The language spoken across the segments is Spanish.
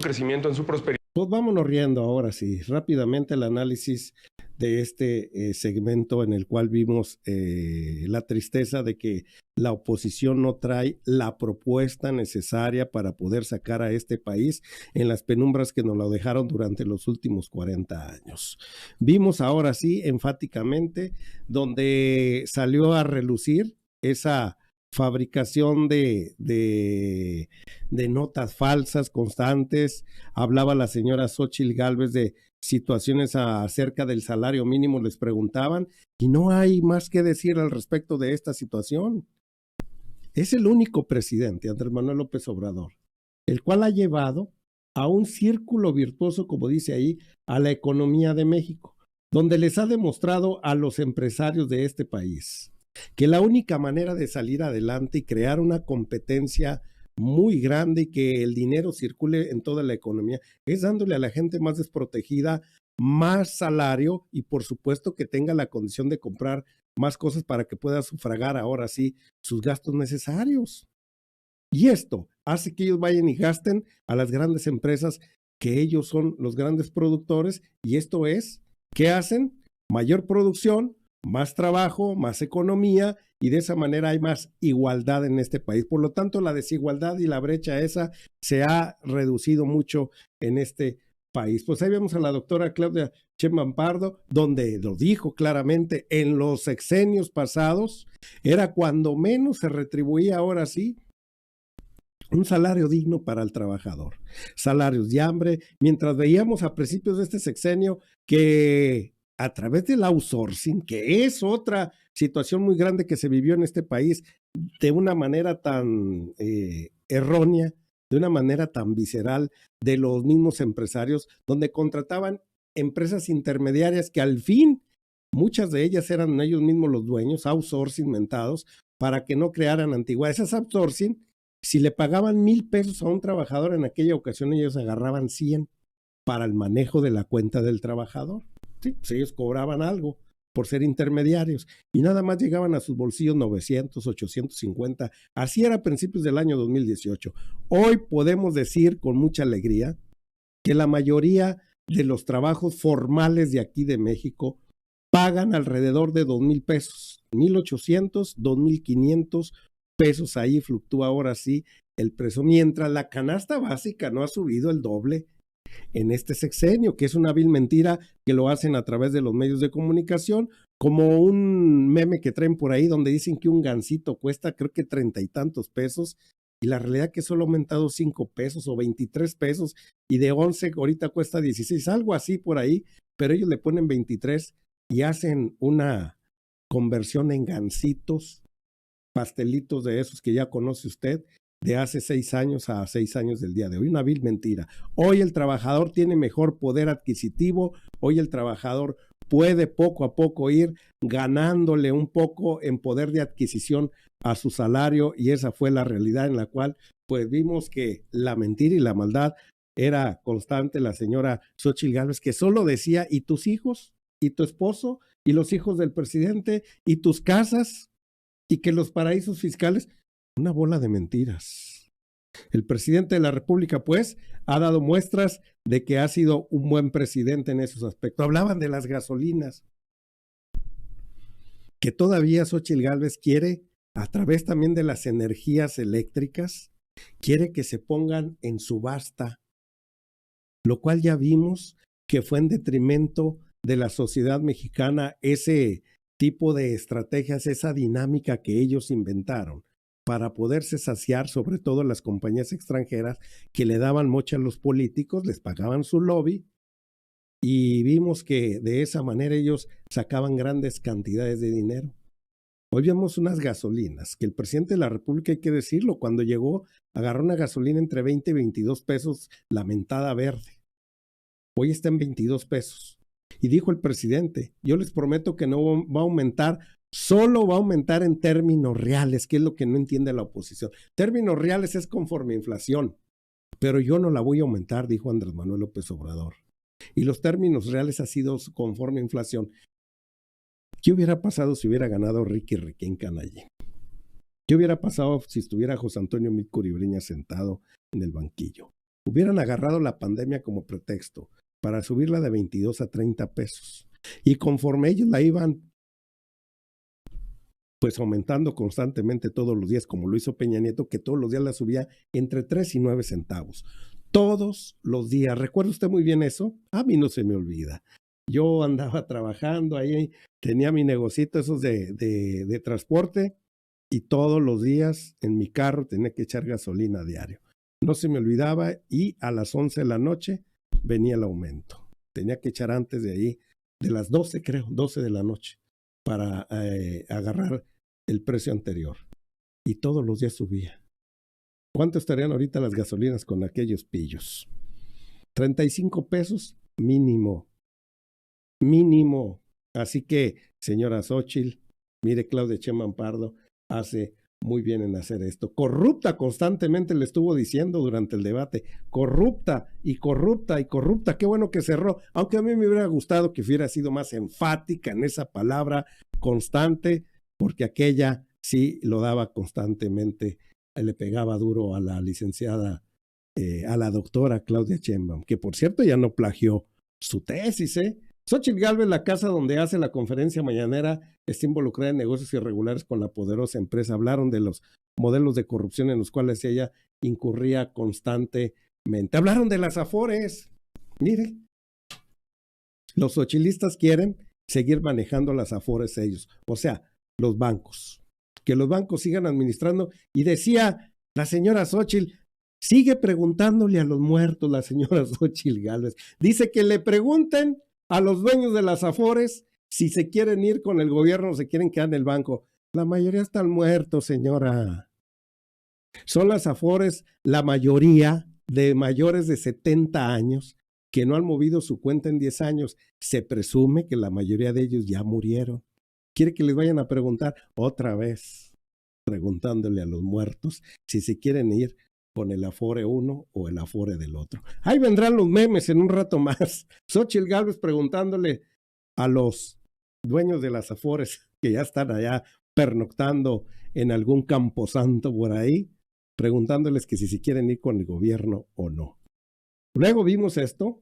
crecimiento, en su prosperidad. Pues vámonos riendo ahora sí, rápidamente el análisis de este segmento en el cual vimos la tristeza de que la oposición no trae la propuesta necesaria para poder sacar a este país en las penumbras que nos lo dejaron durante los últimos 40 años. Vimos ahora sí enfáticamente donde salió a relucir esa fabricación de notas falsas constantes. Hablaba la señora Xóchitl Gálvez de situaciones acerca del salario mínimo, les preguntaban, y no hay más que decir al respecto de esta situación. Es el único presidente, Andrés Manuel López Obrador, el cual ha llevado a un círculo virtuoso, como dice ahí, a la economía de México, donde les ha demostrado a los empresarios de este país que la única manera de salir adelante y crear una competencia muy grande y que el dinero circule en toda la economía es dándole a la gente más desprotegida más salario y por supuesto que tenga la condición de comprar más cosas para que pueda sufragar ahora sí sus gastos necesarios. Y esto hace que ellos vayan y gasten a las grandes empresas, que ellos son los grandes productores, y esto es, ¿qué hacen? Mayor producción, más trabajo, más economía, y de esa manera hay más igualdad en este país. Por lo tanto, la desigualdad y la brecha esa se ha reducido mucho en este país. Pues ahí vemos a la doctora Claudia Sheinbaum Pardo, donde lo dijo claramente, en los sexenios pasados era cuando menos se retribuía, ahora sí, un salario digno para el trabajador. Salarios de hambre, mientras veíamos a principios de este sexenio que a través del outsourcing, que es otra situación muy grande que se vivió en este país de una manera tan errónea, de una manera tan visceral de los mismos empresarios, donde contrataban empresas intermediarias que al fin, muchas de ellas eran ellos mismos los dueños, outsourcing mentados, para que no crearan antigüedades. Esas outsourcing, si le pagaban 1,000 pesos a un trabajador en aquella ocasión, ellos agarraban 100 para el manejo de la cuenta del trabajador. Sí, pues ellos cobraban algo por ser intermediarios y nada más llegaban a sus bolsillos 900, 850. Así era a principios del año 2018. Hoy podemos decir con mucha alegría que la mayoría de los trabajos formales de aquí de México pagan alrededor de 2,000 pesos, 1,800, 2,500 pesos. Ahí fluctúa ahora sí el precio, mientras la canasta básica no ha subido el doble en este sexenio, que es una vil mentira que lo hacen a través de los medios de comunicación, como un meme que traen por ahí donde dicen que un gansito cuesta creo que 30 y tantos pesos, y la realidad que solo ha aumentado 5 pesos o 23 pesos, y de 11 ahorita cuesta 16, algo así por ahí, pero ellos le ponen 23 y hacen una conversión en gansitos, pastelitos de esos que ya conoce usted, de hace 6 años a 6 años del día de hoy. Una vil mentira. Hoy el trabajador tiene mejor poder adquisitivo, hoy el trabajador puede poco a poco ir ganándole un poco en poder de adquisición a su salario, y esa fue la realidad en la cual pues vimos que la mentira y la maldad era constante. La señora Xóchitl Gálvez, que solo decía, ¿y tus hijos? ¿Y tu esposo? ¿Y los hijos del presidente? ¿Y tus casas? Y que los paraísos fiscales, una bola de mentiras. El presidente de la República, pues, ha dado muestras de que ha sido un buen presidente en esos aspectos. Hablaban de las gasolinas, que todavía Xóchitl Gálvez quiere, a través también de las energías eléctricas, quiere que se pongan en subasta, lo cual ya vimos que fue en detrimento de la sociedad mexicana, ese tipo de estrategias, esa dinámica que ellos inventaron para poderse saciar, sobre todo las compañías extranjeras que le daban mocha a los políticos, les pagaban su lobby, y vimos que de esa manera ellos sacaban grandes cantidades de dinero. Hoy vemos unas gasolinas que el presidente de la República, hay que decirlo, cuando llegó agarró una gasolina entre 20 y 22 pesos, la mentada verde. Hoy está en 22 pesos. Y dijo el presidente, yo les prometo que no va a aumentar, solo va a aumentar en términos reales, que es lo que no entiende la oposición. Términos reales es conforme a inflación, pero yo no la voy a aumentar, dijo Andrés Manuel López Obrador. Y los términos reales ha sido conforme a inflación. ¿Qué hubiera pasado si hubiera ganado Ricky Riquín Canallín? ¿Qué hubiera pasado si estuviera José Antonio Mid Curibriña sentado en el banquillo? hubieran agarrado la pandemia como pretexto para subirla de 22 a 30 pesos. Y conforme ellos la iban pues aumentando constantemente todos los días, como lo hizo Peña Nieto, que todos los días la subía entre 3 y 9 centavos. Todos los días. ¿Recuerda usted muy bien eso? A mí no se me olvida. Yo andaba trabajando ahí, tenía mi negocito esos de transporte y todos los días en mi carro tenía que echar gasolina a diario. No se me olvidaba y a las 11 de la noche venía el aumento. Tenía que echar antes de ahí, de las 12 creo, 12 de la noche, para agarrar el precio anterior. Y todos los días subía. ¿Cuánto estarían ahorita las gasolinas con aquellos pillos? 35 pesos mínimo. Mínimo. Así que, señora Xóchitl, mire, Claudia Sheinbaum Pardo hace muy bien en hacer esto. Corrupta constantemente le estuvo diciendo durante el debate. Corrupta y corrupta y corrupta. Qué bueno que cerró. Aunque a mí me hubiera gustado que hubiera sido más enfática en esa palabra constante, porque aquella sí lo daba constantemente. Le pegaba duro a la licenciada, a la doctora Claudia Sheinbaum, que por cierto ya no plagió su tesis, ¿eh? Xóchitl Gálvez, la casa donde hace la conferencia mañanera, está involucrada en negocios irregulares con la poderosa empresa. Hablaron de los modelos de corrupción en los cuales ella incurría constantemente. Hablaron de las Afores. Mire, los xochilistas quieren seguir manejando las Afores ellos, o sea, los bancos. Que los bancos sigan administrando. Y decía la señora Xóchitl, sigue preguntándole a los muertos, la señora Xóchitl Gálvez. Dice que le pregunten a los dueños de las Afores si se quieren ir con el gobierno o se quieren quedar en el banco. La mayoría están muertos, señora. Son las Afores, la mayoría de mayores de 70 años que no han movido su cuenta en 10 años. Se presume que la mayoría de ellos ya murieron. ¿Quiere que les vayan a preguntar otra vez? Preguntándole a los muertos si se quieren ir con el Afore uno o el Afore del otro. Ahí vendrán los memes en un rato más. Xóchitl Gálvez preguntándole a los dueños de las Afores que ya están allá pernoctando en algún camposanto por ahí, preguntándoles que si se quieren ir con el gobierno o no. Luego vimos esto,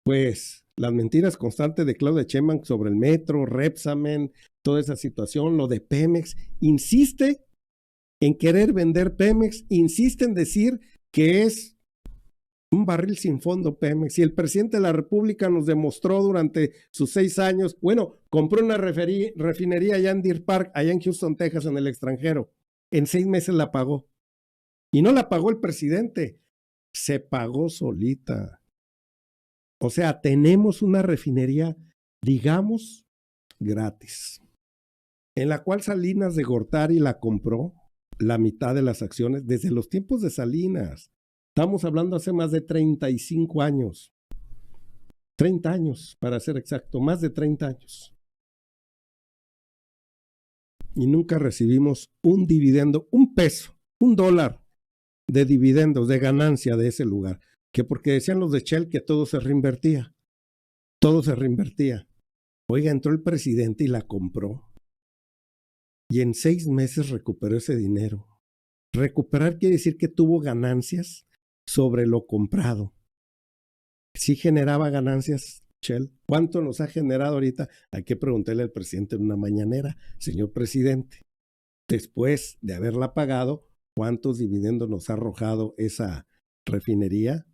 pues las mentiras constantes de Claudia Sheinbaum sobre el metro, Repsamen, toda esa situación, lo de Pemex. Insiste en querer vender Pemex, insiste en decir que es un barril sin fondo Pemex. Y el presidente de la República nos demostró durante sus 6 años, bueno, compró una refinería allá en Deer Park, allá en Houston, Texas, en el extranjero. En 6 meses la pagó. Y no la pagó el presidente, se pagó solita. O sea, tenemos una refinería, digamos, gratis, en la cual Salinas de Gortari la compró, la mitad de las acciones, desde los tiempos de Salinas. Estamos hablando hace más de 35 años. 30 años, para ser exacto, más de 30 años. Y nunca recibimos un dividendo, un peso, $1 de dividendos, de ganancia de ese lugar. Que porque decían los de Shell que todo se reinvertía. Todo se reinvertía. Oiga, entró el presidente y la compró. Y en 6 meses recuperó ese dinero. Recuperar quiere decir que tuvo ganancias sobre lo comprado. ¿Sí generaba ganancias, Shell? ¿Cuánto nos ha generado ahorita? Hay que preguntarle al presidente en una mañanera. Señor presidente, después de haberla pagado, ¿cuántos dividendos nos ha arrojado esa refinería?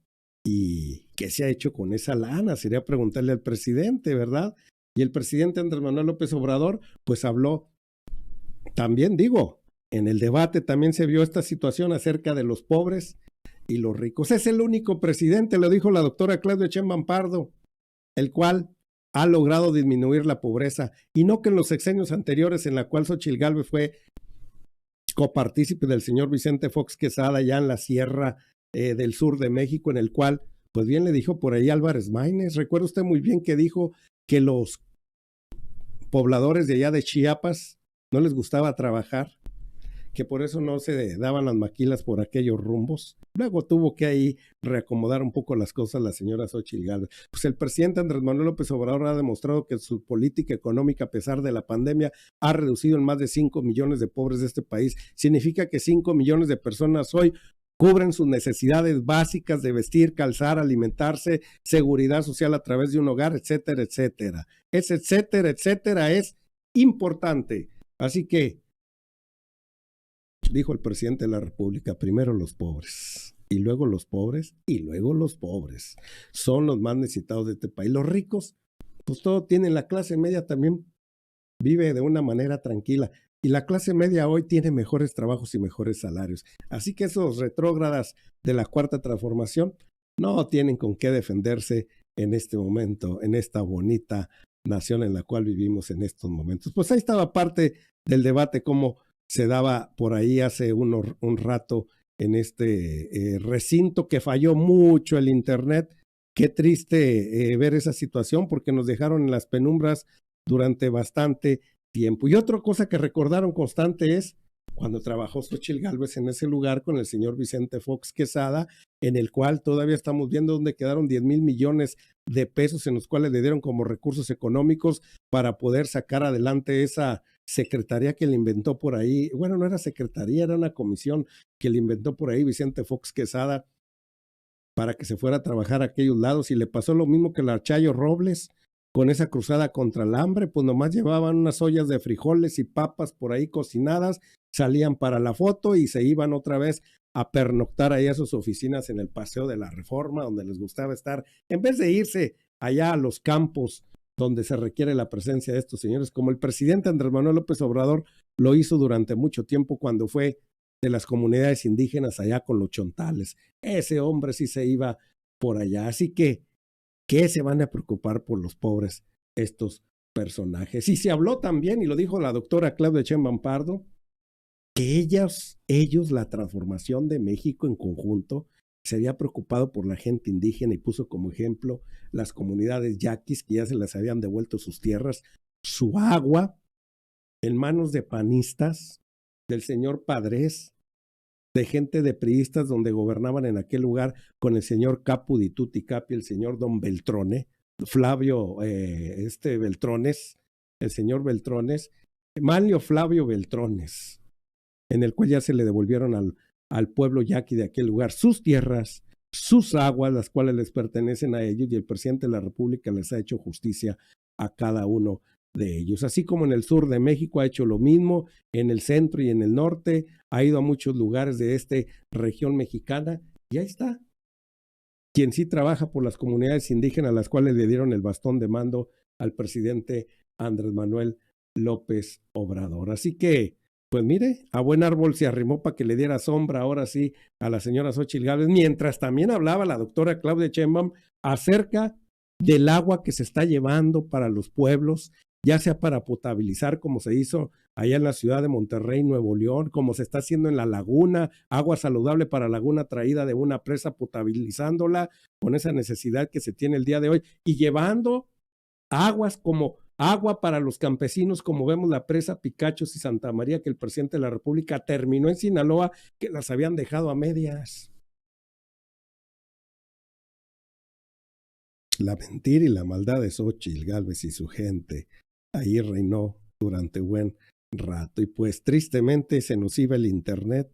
¿Y qué se ha hecho con esa lana? Sería preguntarle al presidente, ¿verdad? Y el presidente Andrés Manuel López Obrador, pues habló. También digo, en el debate también se vio esta situación acerca de los pobres y los ricos. Es el único presidente, lo dijo la doctora Claudia Sheinbaum Pardo, el cual ha logrado disminuir la pobreza. Y no que en los sexenios anteriores, en la cual Xóchitl Gálvez fue copartícipe del señor Vicente Fox Quesada, allá en la sierra del sur de México, en el cual, pues bien le dijo por ahí Álvarez Maínez. Recuerda usted muy bien que dijo que los pobladores de allá de Chiapas no les gustaba trabajar, que por eso no se daban las maquilas por aquellos rumbos. Luego tuvo que ahí reacomodar un poco las cosas la señora Xóchitl Gálvez. Pues el presidente Andrés Manuel López Obrador ha demostrado que su política económica, a pesar de la pandemia, ha reducido en más de 5 millones de pobres de este país. Significa que 5 millones de personas hoy cubren sus necesidades básicas de vestir, calzar, alimentarse, seguridad social a través de un hogar, etcétera, etcétera. Ese etcétera, etcétera es importante. Así que, dijo el presidente de la República, primero los pobres, y luego los pobres, y luego los pobres. Son los más necesitados de este país. Los ricos, pues todo tienen, la clase media también vive de una manera tranquila. Y la clase media hoy tiene mejores trabajos y mejores salarios. Así que esos retrógradas de la Cuarta Transformación no tienen con qué defenderse en este momento, en esta bonita nación en la cual vivimos en estos momentos. Pues ahí estaba parte del debate, cómo se daba por ahí hace un rato en este recinto que falló mucho el internet. Qué triste ver esa situación porque nos dejaron en las penumbras durante bastante tiempo. Y otra cosa que recordaron constante es cuando trabajó Xóchitl Gálvez en ese lugar con el señor Vicente Fox Quesada, en el cual todavía estamos viendo dónde quedaron 10,000 millones de pesos en los cuales le dieron como recursos económicos para poder sacar adelante esa secretaría que le inventó por ahí. Bueno, no era secretaría, era una comisión que le inventó por ahí Vicente Fox Quesada para que se fuera a trabajar a aquellos lados, y le pasó lo mismo que la Chayo Robles con esa cruzada contra el hambre. Pues nomás llevaban unas ollas de frijoles y papas por ahí cocinadas, salían para la foto y se iban otra vez a pernoctar ahí a sus oficinas en el Paseo de la Reforma, donde les gustaba estar, en vez de irse allá a los campos donde se requiere la presencia de estos señores, como el presidente Andrés Manuel López Obrador lo hizo durante mucho tiempo cuando fue de las comunidades indígenas allá con los chontales. Ese hombre sí se iba por allá. Así que, ¿qué se van a preocupar por los pobres estos personajes? Y se habló también, y lo dijo la doctora Claudia Sheinbaum Pardo, que ellos, la transformación de México en conjunto, se había preocupado por la gente indígena y puso como ejemplo las comunidades yaquis que ya se les habían devuelto sus tierras, su agua, en manos de panistas, del señor Padres, de gente de priistas donde gobernaban en aquel lugar con el señor Capu di Tutti Capi, el señor Don Beltrone, Flavio Beltrones, el señor Beltrones, Manlio Flavio Beltrones, en el cual ya se le devolvieron al pueblo yaqui de aquel lugar sus tierras, sus aguas, las cuales les pertenecen a ellos, y el presidente de la República les ha hecho justicia a cada uno de ellos. Así como en el sur de México ha hecho lo mismo, en el centro y en el norte, ha ido a muchos lugares de esta región mexicana, y ahí está. Quien sí trabaja por las comunidades indígenas, a las cuales le dieron el bastón de mando al presidente Andrés Manuel López Obrador. Así que, pues mire, a buen árbol se arrimó para que le diera sombra ahora sí a la señora Xóchitl Gálvez, mientras también hablaba la doctora Claudia Sheinbaum acerca del agua que se está llevando para los pueblos, ya sea para potabilizar, como se hizo allá en la ciudad de Monterrey, Nuevo León, como se está haciendo en la laguna, agua saludable para laguna traída de una presa, potabilizándola con esa necesidad que se tiene el día de hoy, y llevando aguas como agua para los campesinos, como vemos la presa Picachos y Santa María, que el presidente de la República terminó en Sinaloa, que las habían dejado a medias. La mentira y la maldad de Xóchitl Gálvez y su gente ahí reinó durante buen rato. Y pues tristemente se nos iba el internet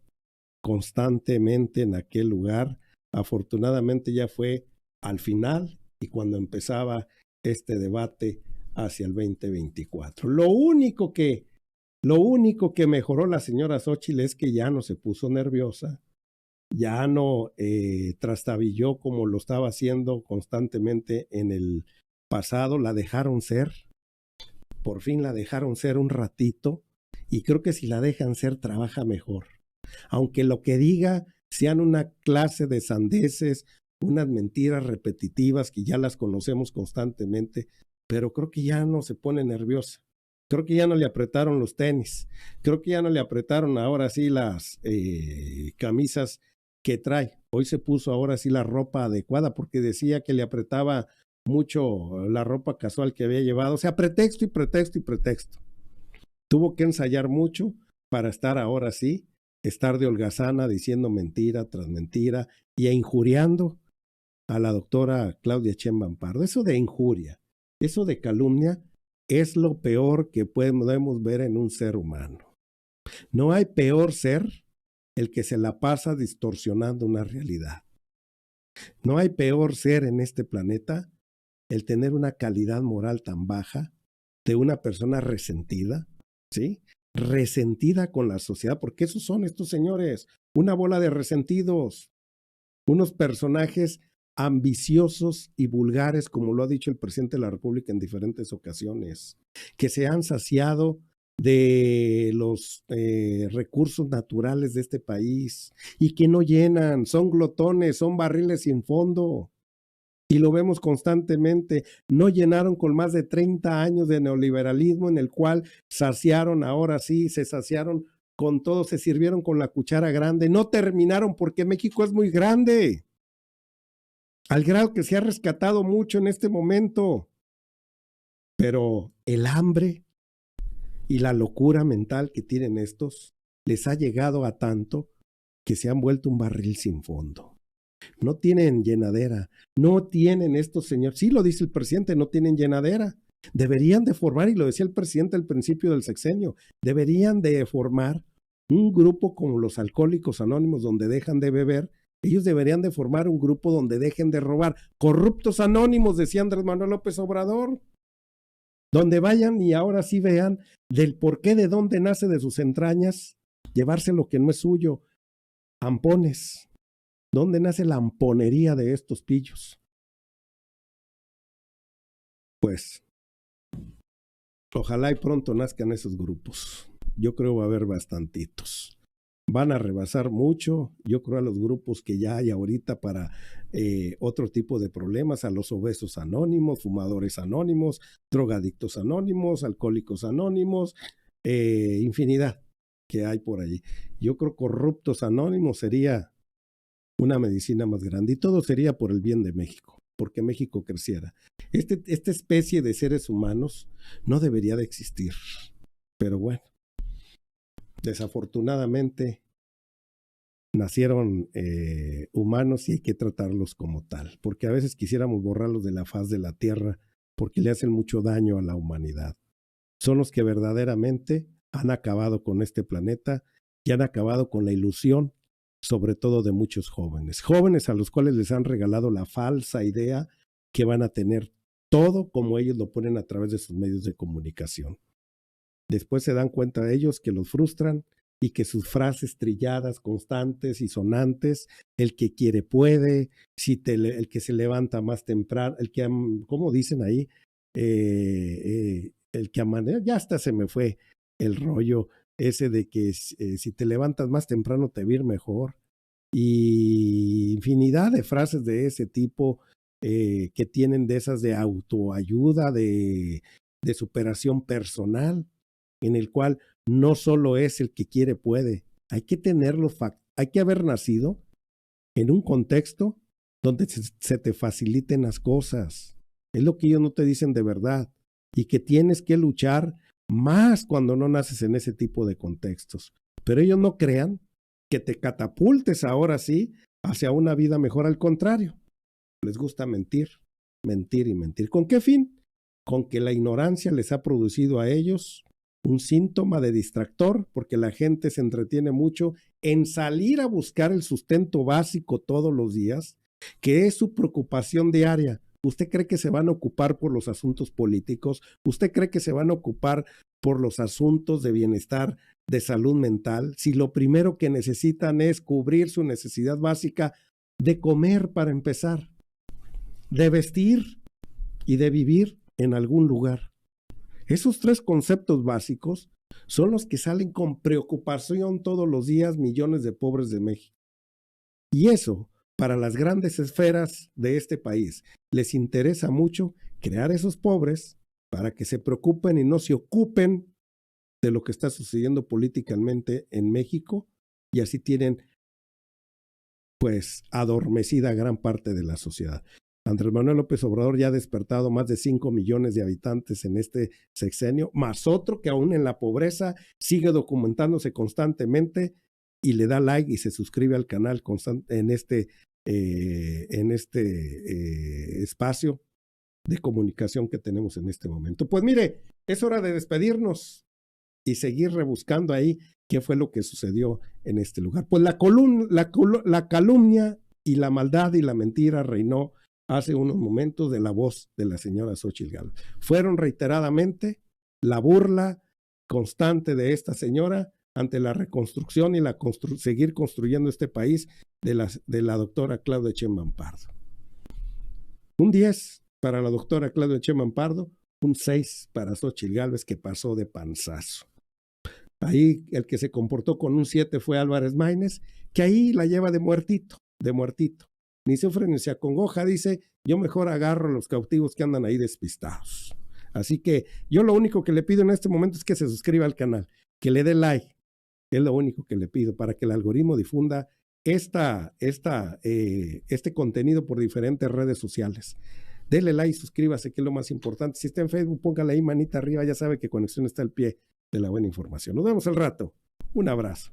constantemente en aquel lugar. Afortunadamente ya fue al final y cuando empezaba este debate hacia el 2024. Lo único que mejoró la señora Xóchitl es que ya no se puso nerviosa, ya no trastabilló como lo estaba haciendo constantemente en el pasado. La dejaron ser, por fin la dejaron ser un ratito, y creo que si la dejan ser trabaja mejor. Aunque lo que diga sean una clase de sandeces, unas mentiras repetitivas que ya las conocemos constantemente, pero creo que ya no se pone nerviosa. Creo que ya no le apretaron los tenis, creo que ya no le apretaron ahora sí las camisas que trae. Hoy se puso ahora sí la ropa adecuada, porque decía que le apretaba mucho la ropa casual que había llevado. O sea, pretexto y pretexto y pretexto. Tuvo que ensayar mucho para estar ahora sí, estar de holgazana diciendo mentira tras mentira y injuriando a la doctora Claudia Sheinbaum Pardo. Eso de injuria, eso de calumnia, es lo peor que podemos ver en un ser humano. No hay peor ser el que se la pasa distorsionando una realidad. No hay peor ser en este planeta el tener una calidad moral tan baja de una persona resentida, ¿sí? Resentida con la sociedad, porque esos son estos señores, una bola de resentidos, unos personajes ambiciosos y vulgares, como lo ha dicho el presidente de la República en diferentes ocasiones, que se han saciado de los recursos naturales de este país y que no llenan, son glotones, son barriles sin fondo. Y lo vemos constantemente, no llenaron con más de 30 años de neoliberalismo en el cual saciaron, ahora sí, se saciaron con todo, se sirvieron con la cuchara grande, no terminaron porque México es muy grande, al grado que se ha rescatado mucho en este momento, pero el hambre y la locura mental que tienen estos les ha llegado a tanto que se han vuelto un barril sin fondo. No tienen llenadera, no tienen estos señores, sí lo dice el presidente, no tienen llenadera. Deberían de formar, y lo decía el presidente al principio del sexenio, deberían de formar un grupo como los Alcohólicos Anónimos donde dejan de beber. Ellos deberían de formar un grupo donde dejen de robar. Corruptos anónimos, decía Andrés Manuel López Obrador. Donde vayan y ahora sí vean del por qué, de dónde nace de sus entrañas llevarse lo que no es suyo. Ampones. ¿Dónde nace la amponería de estos pillos? Pues, ojalá y pronto nazcan esos grupos. Yo creo va a haber bastantitos. Van a rebasar mucho, yo creo, a los grupos que ya hay ahorita para otro tipo de problemas, a los obesos anónimos, fumadores anónimos, drogadictos anónimos, alcohólicos anónimos, infinidad que hay por allí. Yo creo corruptos anónimos sería una medicina más grande y todo sería por el bien de México, porque México creciera. Esta especie de seres humanos no debería de existir, pero bueno, desafortunadamente nacieron humanos y hay que tratarlos como tal, porque a veces quisiéramos borrarlos de la faz de la tierra porque le hacen mucho daño a la humanidad. Son los que verdaderamente han acabado con este planeta y han acabado con la ilusión, sobre todo de muchos jóvenes. Jóvenes a los cuales les han regalado la falsa idea que van a tener todo como ellos lo ponen a través de sus medios de comunicación. Después se dan cuenta de ellos que los frustran y que sus frases trilladas, constantes y sonantes, el que quiere puede, el que se levanta más temprano, el que, ¿cómo dicen ahí? El que amanece, ya hasta se me fue el rollo ese de que si te levantas más temprano te va a ir mejor, y infinidad de frases de ese tipo que tienen de esas de autoayuda, de superación personal, en el cual no solo es el que quiere puede, hay que tenerlo, hay que haber nacido en un contexto donde se te faciliten las cosas. Es lo que ellos no te dicen de verdad y que tienes que luchar más cuando no naces en ese tipo de contextos. Pero ellos no crean que te catapultes ahora sí hacia una vida mejor, al contrario. Les gusta mentir, mentir y mentir. ¿Con qué fin? Con que la ignorancia les ha producido a ellos un síntoma de distractor, porque la gente se entretiene mucho en salir a buscar el sustento básico todos los días, que es su preocupación diaria. ¿Usted cree que se van a ocupar por los asuntos políticos? ¿Usted cree que se van a ocupar por los asuntos de bienestar, de salud mental, si lo primero que necesitan es cubrir su necesidad básica de comer para empezar, de vestir y de vivir en algún lugar? Esos tres conceptos básicos son los que salen con preocupación todos los días millones de pobres de México. Y eso, para las grandes esferas de este país, les interesa mucho crear esos pobres para que se preocupen y no se ocupen de lo que está sucediendo políticamente en México, y así tienen pues adormecida gran parte de la sociedad. Andrés Manuel López Obrador ya ha despertado más de 5 millones de habitantes en este sexenio, más otro que aún en la pobreza sigue documentándose constantemente y le da like y se suscribe al canal en este espacio de comunicación que tenemos en este momento. Pues mire, es hora de despedirnos y seguir rebuscando ahí qué fue lo que sucedió en este lugar. Pues la calumnia y la maldad y la mentira reinó hace unos momentos de la voz de la señora Xóchitl Gálvez. Fueron reiteradamente la burla constante de esta señora ante la reconstrucción y seguir construyendo este país de la doctora Claudia Sheinbaum Pardo. Un 10 para la doctora Claudia Sheinbaum Pardo, un 6 para Xóchitl Gálvez, que pasó de panzazo. Ahí el que se comportó con un 7 fue Álvarez Maínez, que ahí la lleva de muertito, de muertito. Ni sufre ni se acongoja, dice, yo mejor agarro a los cautivos que andan ahí despistados. Así que yo lo único que le pido en este momento es que se suscriba al canal, que le dé like, es lo único que le pido para que el algoritmo difunda este contenido por diferentes redes sociales. Dele like, suscríbase, que es lo más importante. Si está en Facebook, póngale ahí manita arriba, ya sabe que Conexión está al pie de la buena información. Nos vemos al rato. Un abrazo.